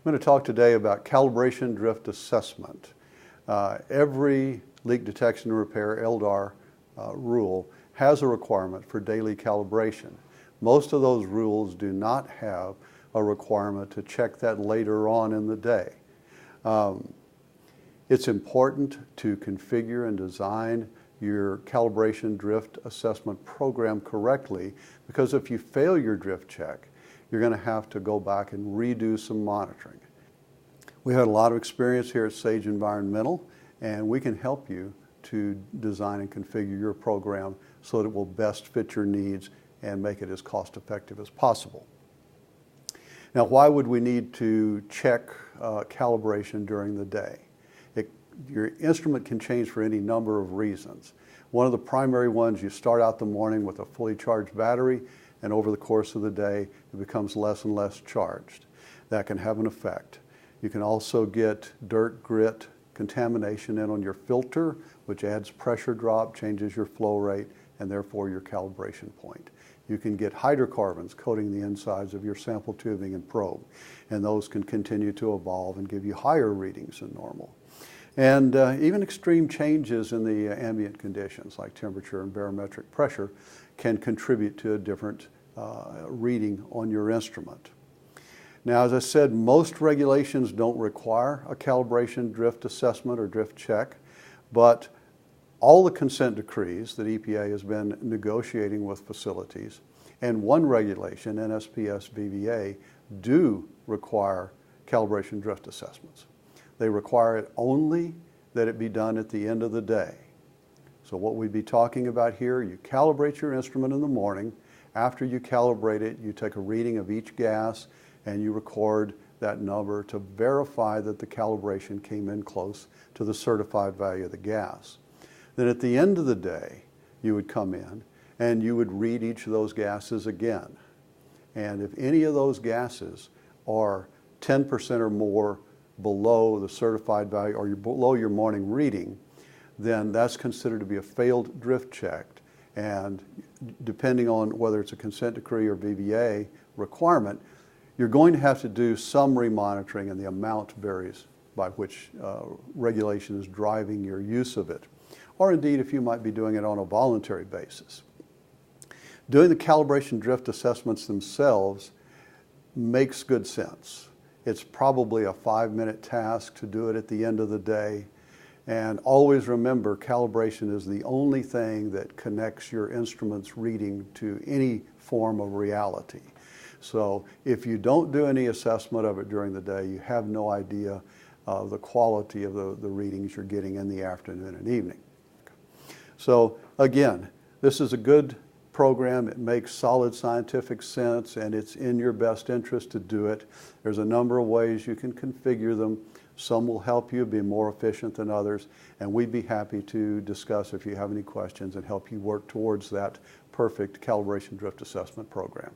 I'm going to talk today about calibration drift assessment. Every leak detection and repair LDAR rule has a requirement for daily calibration. Most of those rules do not have a requirement to check that later on in the day. It's important to configure and design your calibration drift assessment program correctly, because if you fail your drift check, you're going to have to go back and redo some monitoring. We had a lot of experience here at Sage Environmental, and we can help you to design and configure your program so that it will best fit your needs and make it as cost effective as possible. Now, why would we need to check calibration during the day? Your instrument can change for any number of reasons. One of the primary ones, you start out the morning with a fully charged battery, and over the course of the day, it becomes less and less charged. That can have an effect. You can also get dirt, grit, contamination in on your filter, which adds pressure drop, changes your flow rate, and therefore your calibration point. You can get hydrocarbons coating the insides of your sample tubing and probe, and those can continue to evolve and give you higher readings than normal. And even extreme changes in the ambient conditions like temperature and barometric pressure can contribute to a different reading on your instrument. Now, as I said, most regulations don't require a calibration drift assessment or drift check, but all the consent decrees that EPA has been negotiating with facilities and one regulation, NSPS VVA, do require calibration drift assessments. They require it only that it be done at the end of the day. So what we'd be talking about here, you calibrate your instrument in the morning. After you calibrate it, you take a reading of each gas and you record that number to verify that the calibration came in close to the certified value of the gas. Then at the end of the day, you would come in and you would read each of those gases again. And if any of those gases are 10% or more below the certified value or below your morning reading, then that's considered to be a failed drift check. And depending on whether it's a consent decree or VVA requirement, you're going to have to do some remonitoring, and the amount varies by which regulation is driving your use of it. Or indeed, if you might be doing it on a voluntary basis. Doing the calibration drift assessments themselves makes good sense. It's probably a 5-minute task to do it at the end of the day. And always remember, calibration is the only thing that connects your instrument's reading to any form of reality. So if you don't do any assessment of it during the day, you have no idea of the quality of the readings you're getting in the afternoon and evening. So again, this is a good program. It makes solid scientific sense, and it's in your best interest to do it. There's a number of ways you can configure them. Some will help you be more efficient than others, and we'd be happy to discuss if you have any questions and help you work towards that perfect calibration drift assessment program.